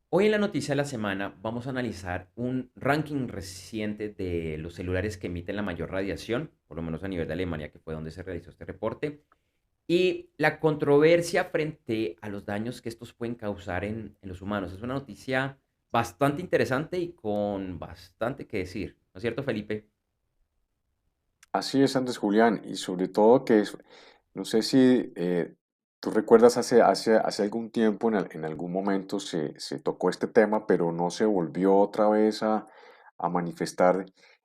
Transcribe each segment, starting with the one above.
Hoy en la noticia de la semana vamos a analizar un ranking reciente de los celulares que emiten la mayor radiación, por lo menos a nivel de Alemania, que fue donde se realizó este reporte, y la controversia frente a los daños que estos pueden causar en los humanos. Es una noticia bastante interesante y con bastante que decir, ¿no es cierto, Felipe? Así es, Andrés Julián, y sobre todo no sé si tú recuerdas hace algún tiempo, en algún momento se tocó este tema, pero no se volvió otra vez a manifestar,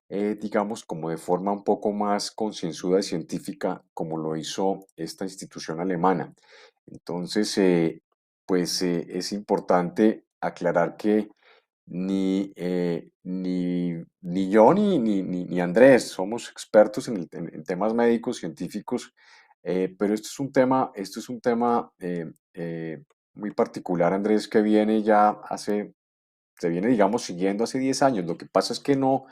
digamos, como de forma un poco más concienzuda y científica, como lo hizo esta institución alemana. Entonces, es importante aclarar que ni yo ni Andrés somos expertos en temas médicos, científicos, pero esto es un tema muy particular, Andrés, que se viene, digamos, siguiendo hace 10 años. Lo que pasa es que no,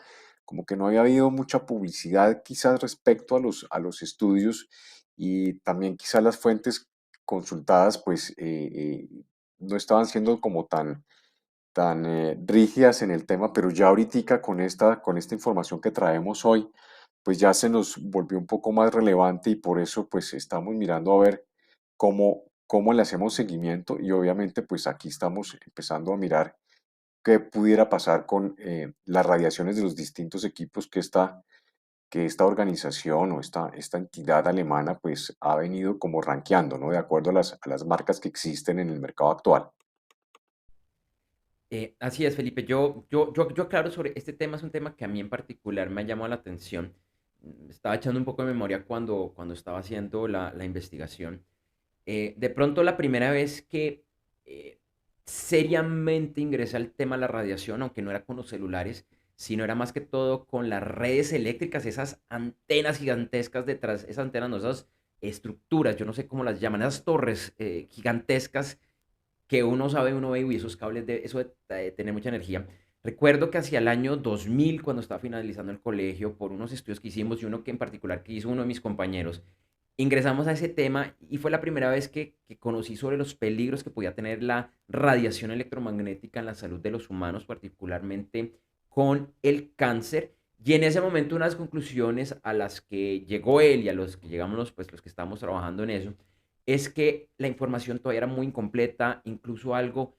como que no había habido mucha publicidad quizás respecto a los estudios, y también quizás las fuentes consultadas pues no estaban siendo como tan rígidas en el tema, pero ya ahorita con esta información que traemos hoy, pues ya se nos volvió un poco más relevante, y por eso pues estamos mirando a ver cómo le hacemos seguimiento, y obviamente pues aquí estamos empezando a mirar qué pudiera pasar con las radiaciones de los distintos equipos que esta organización o esta entidad alemana pues ha venido como rankeando, ¿no? De acuerdo a a las marcas que existen en el mercado actual. Así es, Felipe. Yo aclaro sobre este tema, es un tema que a mí en particular me ha llamado la atención. Estaba echando un poco de memoria cuando estaba haciendo la investigación. De pronto, la primera vez que eh, seriamente ingresé al tema de la radiación, aunque no era con los celulares, sino era más que todo con las redes eléctricas, esas antenas gigantescas detrás, esas antenas, no, esas estructuras, yo no sé cómo las llaman, esas torres gigantescas que uno sabe, uno ve, y esos cables de eso de tener mucha energía. Recuerdo que hacia el año 2000, cuando estaba finalizando el colegio, por unos estudios que hicimos y uno que en particular que hizo uno de mis compañeros, ingresamos a ese tema y fue la primera vez que conocí sobre los peligros que podía tener la radiación electromagnética en la salud de los humanos, particularmente con el cáncer. Y en ese momento unas conclusiones a las que llegó él y a los que llegamos los que estamos trabajando en eso, es que la información todavía era muy incompleta, incluso algo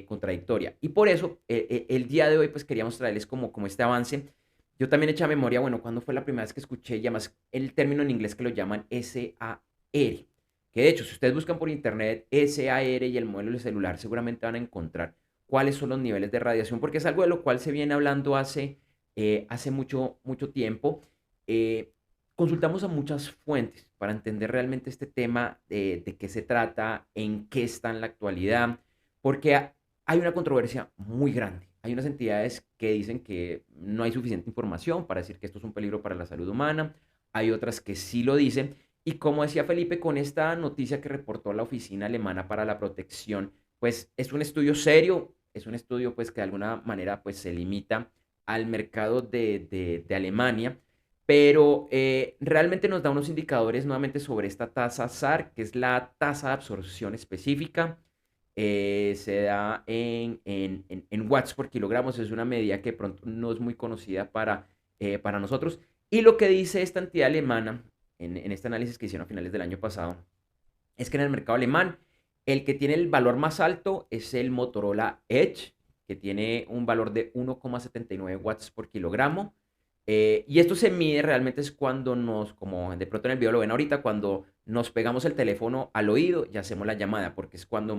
contradictoria. Y por eso el día de hoy pues queríamos traerles como este avance. Yo también eché a memoria, bueno, cuando fue la primera vez que escuché, y además el término en inglés que lo llaman SAR, que de hecho si ustedes buscan por internet SAR y el modelo de celular seguramente van a encontrar cuáles son los niveles de radiación, porque es algo de lo cual se viene hablando hace mucho tiempo. Eh, Consultamos a muchas fuentes para entender realmente este tema de qué se trata, en qué está en la actualidad, porque hay una controversia muy grande. Hay unas entidades que dicen que no hay suficiente información para decir que esto es un peligro para la salud humana. Hay otras que sí lo dicen. Y como decía Felipe, con esta noticia que reportó la Oficina Alemana para la Protección, pues es un estudio serio, es un estudio pues que de alguna manera pues se limita al mercado de Alemania, pero realmente nos da unos indicadores nuevamente sobre esta tasa SAR, que es la tasa de absorción específica. Se da en watts por kilogramos, es una medida que pronto no es muy conocida para nosotros. Y lo que dice esta entidad alemana en este análisis que hicieron a finales del año pasado es que en el mercado alemán el que tiene el valor más alto es el Motorola Edge, que tiene un valor de 1,79 watts por kilogramo. Y esto se mide realmente es cuando como de pronto en el video lo ven ahorita, cuando nos pegamos el teléfono al oído y hacemos la llamada, porque es cuando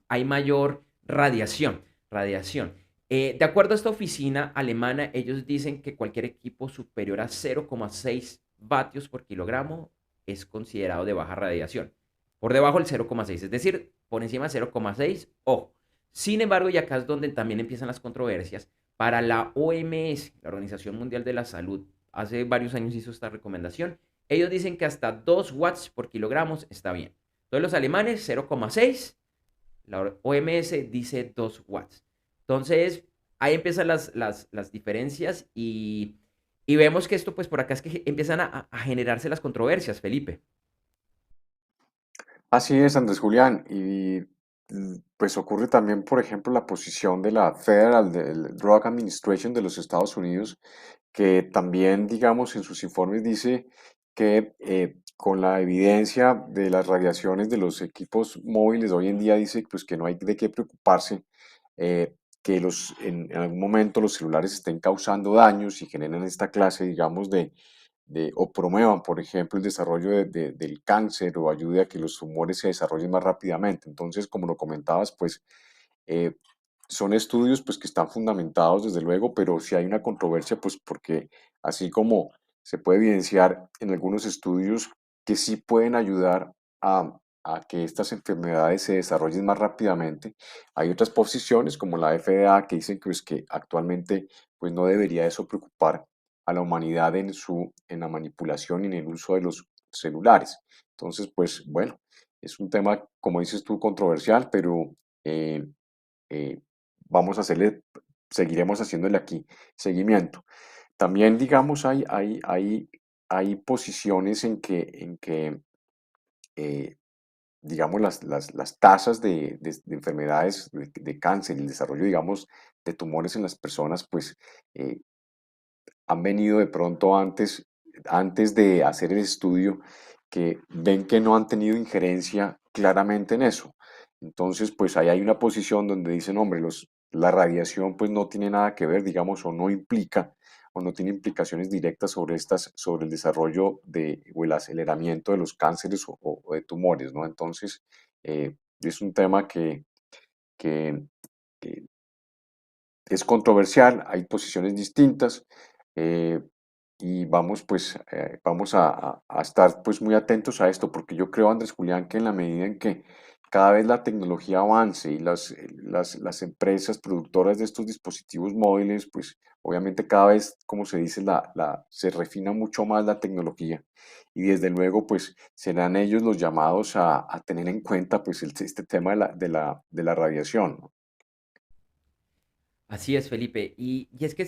hay mayor radiación. De acuerdo a esta oficina alemana, ellos dicen que cualquier equipo superior a 0,6 vatios por kilogramo es considerado de baja radiación. Por debajo del 0,6, es decir, por encima del 0,6, ojo. Sin embargo, y acá es donde también empiezan las controversias, para la OMS, la Organización Mundial de la Salud, hace varios años hizo esta recomendación. Ellos dicen que hasta 2 watts por kilogramos está bien. Entonces los alemanes 0,6, la OMS dice 2 watts. Entonces ahí empiezan las diferencias Y vemos que esto, pues por acá es que empiezan a generarse las controversias, Felipe. Así es, Andrés Julián. Y pues ocurre también, por ejemplo, la posición de la Federal Drug Administration de los Estados Unidos, que también, digamos, en sus informes dice que con la evidencia de las radiaciones de los equipos móviles hoy en día, dice pues, que no hay de qué preocuparse, que en algún momento los celulares estén causando daños y generan esta clase, digamos, o promuevan, por ejemplo, el desarrollo del cáncer o ayude a que los tumores se desarrollen más rápidamente. Entonces, como lo comentabas, pues eh, son estudios pues que están fundamentados desde luego, pero si hay una controversia, pues porque así como se puede evidenciar en algunos estudios que sí pueden ayudar a que estas enfermedades se desarrollen más rápidamente, hay otras posiciones como la FDA que dicen que, pues, que actualmente pues no debería eso preocupar a la humanidad en la manipulación y en el uso de los celulares. Entonces, pues bueno, es un tema, como dices tú, controversial, pero eh, eh, vamos a seguiremos haciéndole aquí seguimiento. También, digamos, hay posiciones en que eh, digamos, las tasas de enfermedades de cáncer y el desarrollo, digamos, de tumores en las personas, pues han venido de pronto antes de hacer el estudio, que ven que no han tenido injerencia claramente en eso. Entonces, pues ahí hay una posición donde dicen, hombre, la radiación pues no tiene nada que ver, digamos, o no implica, o no tiene implicaciones directas sobre el desarrollo o el aceleramiento de los cánceres o de tumores, ¿no? Entonces, es un tema que, que es controversial, hay posiciones distintas, eh, y vamos a estar pues muy atentos a esto, porque yo creo, Andrés Julián, que en la medida en que cada vez la tecnología avance y las empresas productoras de estos dispositivos móviles, pues obviamente cada vez, como se dice, se refina mucho más la tecnología, y desde luego pues serán ellos los llamados a tener en cuenta pues este tema de la radiación, ¿no? Así es, Felipe. Y es que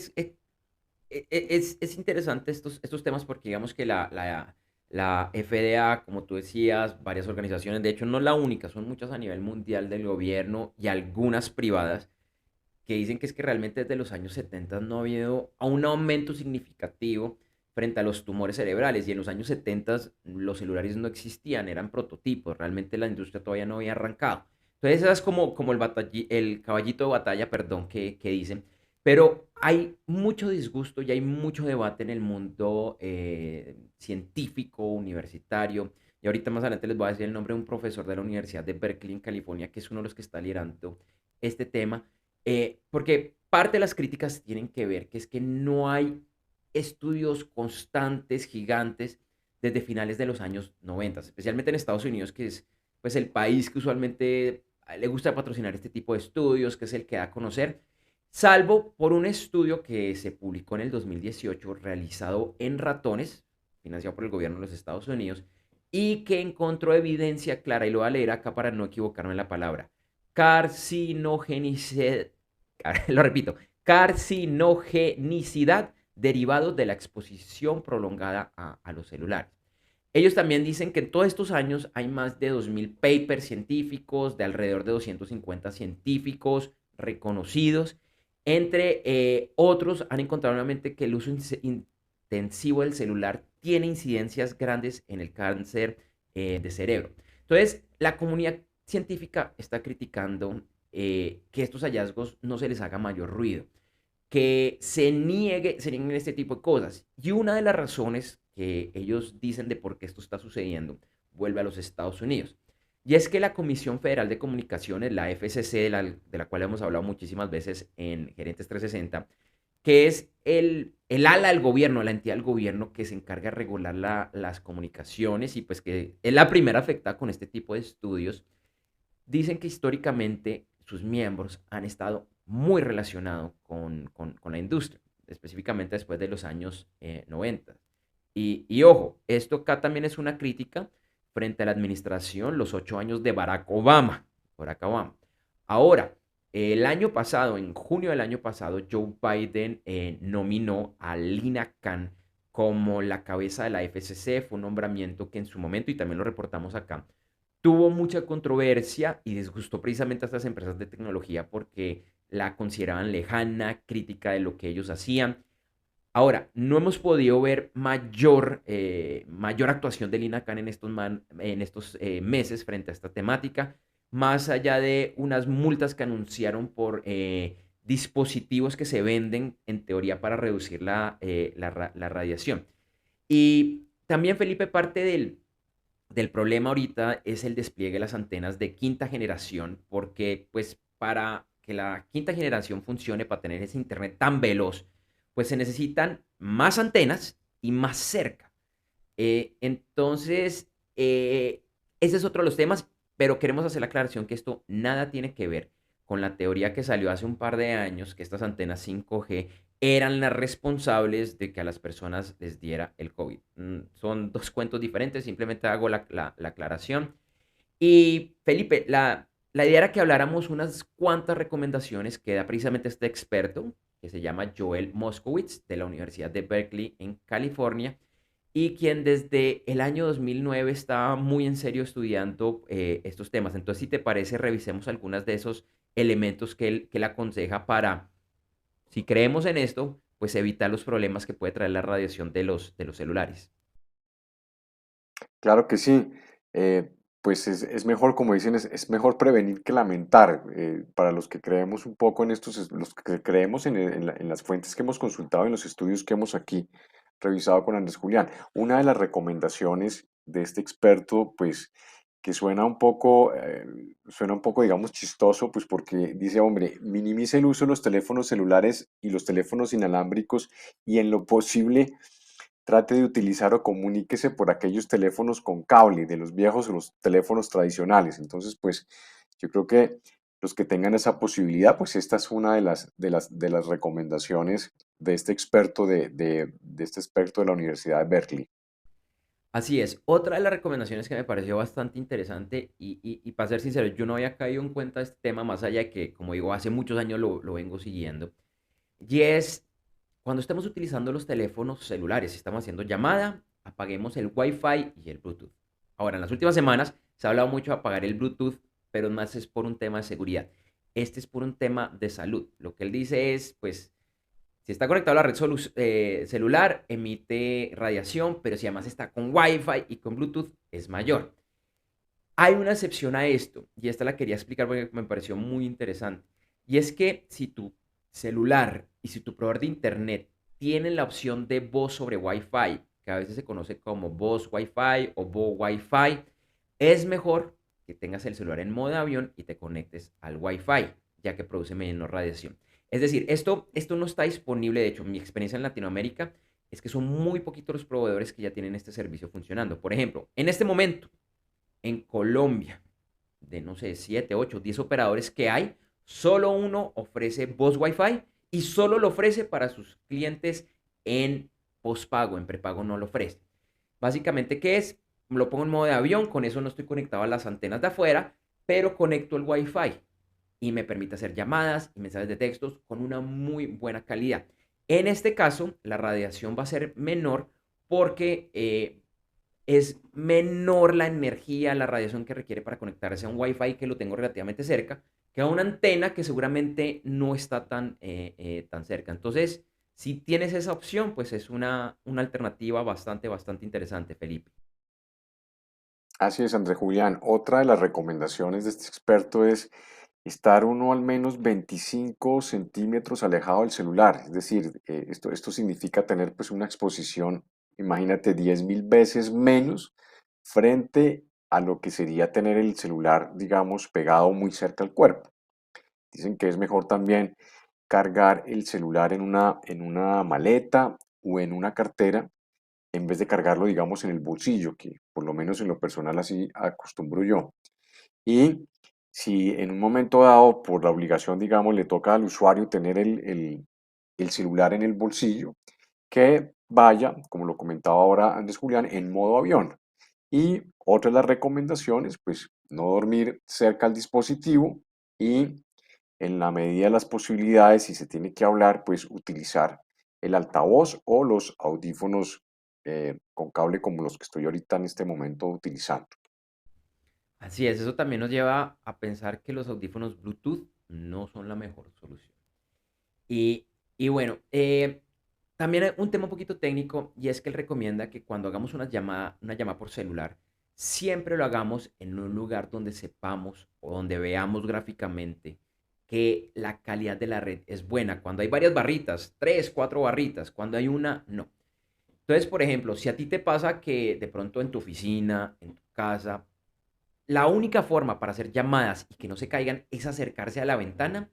es interesante estos temas porque digamos que la FDA, como tú decías, varias organizaciones, de hecho no la única, son muchas a nivel mundial del gobierno y algunas privadas, que dicen que es que realmente desde los años 70 no ha habido un aumento significativo frente a los tumores cerebrales y en los años 70 los celulares no existían, eran prototipos, realmente la industria todavía no había arrancado. Entonces, esa es como el caballito de batalla, perdón, que dicen. Pero hay mucho disgusto y hay mucho debate en el mundo científico, universitario. Y ahorita más adelante les voy a decir el nombre de un profesor de la Universidad de Berkeley en California, que es uno de los que está liderando este tema. Porque parte de las críticas tienen que ver que es que no hay estudios constantes, gigantes, desde finales de los años 90, especialmente en Estados Unidos, que es pues el país que usualmente le gusta patrocinar este tipo de estudios, que es el que da a conocer, salvo por un estudio que se publicó en el 2018 realizado en ratones, financiado por el gobierno de los Estados Unidos, y que encontró evidencia clara, y lo voy a leer acá para no equivocarme en la palabra, carcinogenicidad, lo repito, carcinogenicidad derivados de la exposición prolongada a los celulares. Ellos también dicen que en todos estos años hay más de 2.000 papers científicos, de alrededor de 250 científicos reconocidos. Entre otros, han encontrado nuevamente que el uso intensivo del celular tiene incidencias grandes en el cáncer de cerebro. Entonces, la comunidad científica está criticando que estos hallazgos no se les haga mayor ruido, que se nieguen este tipo de cosas. Y una de las razones que ellos dicen de por qué esto está sucediendo vuelve a los Estados Unidos. Y es que la Comisión Federal de Comunicaciones, la FCC, de la cual hemos hablado muchísimas veces en Gerentes 360, que es el ala del gobierno, la entidad del gobierno que se encarga de regular las comunicaciones y pues que es la primera afectada con este tipo de estudios, dicen que históricamente sus miembros han estado muy relacionados con la industria, específicamente después de los años 90. Y ojo, esto acá también es una crítica frente a la administración, los 8 años de Barack Obama. Barack Obama. Ahora, El año pasado, en junio del año pasado, Joe Biden nominó a Lina Khan como la cabeza de la FCC. Fue un nombramiento que en su momento, y también lo reportamos acá, tuvo mucha controversia y disgustó precisamente a estas empresas de tecnología porque la consideraban lejana, crítica de lo que ellos hacían. Ahora, no hemos podido ver mayor actuación de Lina Khan en estos meses frente a esta temática, más allá de unas multas que anunciaron por dispositivos que se venden en teoría para reducir la radiación. Y también, Felipe, parte del problema ahorita es el despliegue de las antenas de quinta generación, porque pues para que la quinta generación funcione, para tener ese internet tan veloz, pues se necesitan más antenas y más cerca. Entonces, ese es otro de los temas, pero queremos hacer la aclaración que esto nada tiene que ver con la teoría que salió hace un par de años, que estas antenas 5G eran las responsables de que a las personas les diera el COVID. Son dos cuentos diferentes, simplemente hago la aclaración. Y Felipe, la idea era que habláramos unas cuantas recomendaciones que da precisamente este experto, que se llama Joel Moskowitz, de la Universidad de Berkeley en California, y quien desde el año 2009 está muy en serio estudiando estos temas. Entonces, si te parece, revisemos algunos de esos elementos que él aconseja para, si creemos en esto, pues evitar los problemas que puede traer la radiación de los celulares. Claro que sí. Pues es mejor, como dicen, es mejor prevenir que lamentar. Para los que creemos un poco en los que creemos en las fuentes que hemos consultado, en los estudios que hemos aquí revisado con Andrés Julián. Una de las recomendaciones de este experto, pues, que suena un poco, digamos, chistoso, pues porque dice, hombre, minimice el uso de los teléfonos celulares y los teléfonos inalámbricos y en lo posible trate de utilizar o comuníquese por aquellos teléfonos con cable, de los viejos o los teléfonos tradicionales. Entonces, pues yo creo que los que tengan esa posibilidad, pues esta es una de las recomendaciones de este experto de este experto de la Universidad de Berkeley. Así es. Otra de las recomendaciones que me pareció bastante interesante y para ser sincero, yo no había caído en cuenta de este tema más allá de que, como digo, hace muchos años lo vengo siguiendo. Y es cuando estemos utilizando los teléfonos celulares, si estamos haciendo llamada, apaguemos el Wi-Fi y el Bluetooth. Ahora, en las últimas semanas se ha hablado mucho de apagar el Bluetooth, pero más es por un tema de seguridad. Este es por un tema de salud. Lo que él dice es, pues, si está conectado a la red celular, emite radiación, pero si además está con Wi-Fi y con Bluetooth, es mayor. Hay una excepción a esto, y esta la quería explicar porque me pareció muy interesante. Y es que si tu celular y si tu proveedor de internet tienen la opción de voz sobre Wi-Fi, que a veces se conoce como voz Wi-Fi o Vo Wi-Fi, es mejor que tengas el celular en modo avión y te conectes al Wi-Fi, ya que produce menos radiación. Es decir, esto no está disponible. De hecho, mi experiencia en Latinoamérica es que son muy poquitos los proveedores que ya tienen este servicio funcionando. Por ejemplo, en este momento, en Colombia, de no sé, 7, 8, 10 operadores que hay, solo uno ofrece voz Wi-Fi y solo lo ofrece para sus clientes en postpago, en prepago no lo ofrece. Básicamente, ¿qué es? Lo pongo en modo de avión, con eso no estoy conectado a las antenas de afuera, pero conecto el Wi-Fi y me permite hacer llamadas y mensajes de textos con una muy buena calidad. En este caso, la radiación va a ser menor porque es menor la energía, la radiación que requiere para conectarse a un Wi-Fi que lo tengo relativamente cerca, que a una antena que seguramente no está tan cerca. Entonces, si tienes esa opción, pues es una alternativa bastante interesante, Felipe. Así es, Andrés Julián. Otra de las recomendaciones de este experto es estar uno al menos 25 centímetros alejado del celular. Es decir, esto significa tener pues una exposición, imagínate, 10.000 veces menos frente a lo que sería tener el celular, digamos, pegado muy cerca al cuerpo. Dicen que es mejor también cargar el celular en una maleta o en una cartera en vez de cargarlo, digamos, en el bolsillo, que por lo menos en lo personal así acostumbro yo. Y si en un momento dado, por la obligación, digamos, le toca al usuario tener el celular en el bolsillo, que vaya, como lo comentaba ahora Andrés Julián, en modo avión. Y otra de las recomendaciones, pues no dormir cerca al dispositivo y en la medida de las posibilidades, si se tiene que hablar, pues utilizar el altavoz o los audífonos con cable como los que estoy ahorita en este momento utilizando. Así es, eso también nos lleva a pensar que los audífonos Bluetooth no son la mejor solución. Y, y bueno, también hay un tema un poquito técnico y es que él recomienda que cuando hagamos una llamada por celular, siempre lo hagamos en un lugar donde sepamos o donde veamos gráficamente que la calidad de la red es buena. Cuando hay varias barritas, tres, cuatro barritas, cuando hay una, no. Entonces, por ejemplo, si a ti te pasa que de pronto en tu oficina, en tu casa, la única forma para hacer llamadas y que no se caigan es acercarse a la ventana,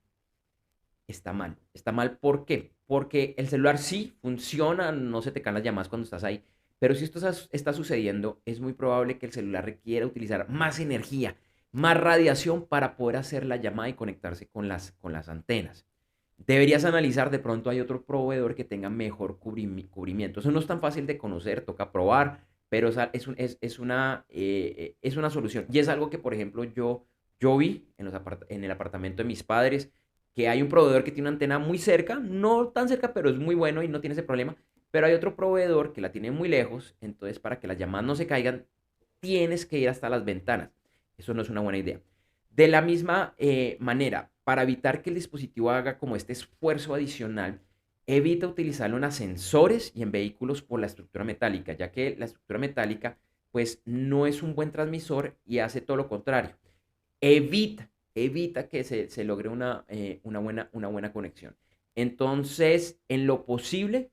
está mal. Está mal, ¿por qué? Porque el celular sí funciona, no se te caen las llamadas cuando estás ahí, pero si esto está sucediendo, es muy probable que el celular requiera utilizar más energía, más radiación para poder hacer la llamada y conectarse con las antenas. Deberías analizar, de pronto hay otro proveedor que tenga mejor cubrimiento. Eso no es tan fácil de conocer, toca probar, pero es una solución. Y es algo que, por ejemplo, yo vi en el apartamento de mis padres, que hay un proveedor que tiene una antena muy cerca, no tan cerca, pero es muy bueno y no tiene ese problema. Pero hay otro proveedor que la tiene muy lejos, entonces para que las llamadas no se caigan, tienes que ir hasta las ventanas. Eso no es una buena idea. De la misma manera, para evitar que el dispositivo haga como este esfuerzo adicional, evita utilizarlo en ascensores y en vehículos por la estructura metálica, ya que la estructura metálica pues no es un buen transmisor y hace todo lo contrario. Evita que se logre una buena conexión. Entonces, en lo posible,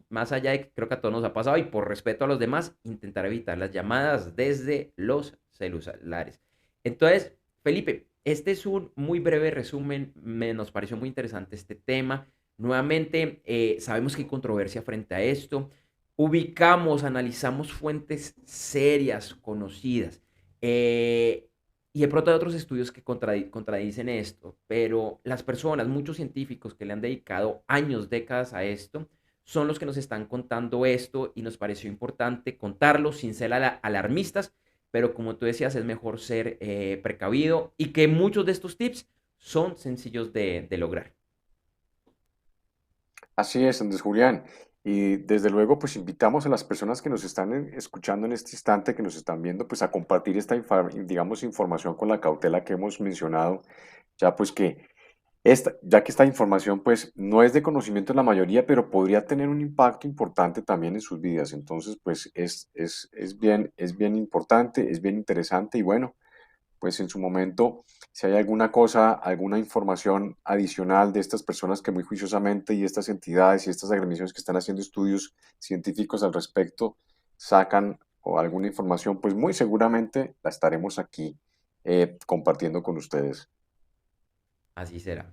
más allá de que creo que a todos nos ha pasado y por respeto a los demás, intentar evitar las llamadas desde los celulares. Entonces, Felipe, este es un muy breve resumen, nos pareció muy interesante este tema. Nuevamente, sabemos que hay controversia frente a esto. Ubicamos, analizamos fuentes serias, conocidas. Y de pronto hay otros estudios que contradicen esto, pero las personas, muchos científicos que le han dedicado años, décadas a esto, son los que nos están contando esto y nos pareció importante contarlo sin ser alarmistas, pero como tú decías, es mejor ser precavido y que muchos de estos tips son sencillos de lograr. Así es, Andrés Julián. Y desde luego, pues invitamos a las personas que nos están escuchando en este instante, que nos están viendo, pues a compartir esta, digamos, información con la cautela que hemos mencionado, ya pues que ya que esta información pues no es de conocimiento de la mayoría, pero podría tener un impacto importante también en sus vidas. Entonces, pues es bien importante, es bien interesante y bueno, pues en su momento, si hay alguna cosa, alguna información adicional de estas personas que muy juiciosamente y estas entidades y estas agremiaciones que están haciendo estudios científicos al respecto sacan o alguna información, pues muy seguramente la estaremos aquí compartiendo con ustedes. Así será.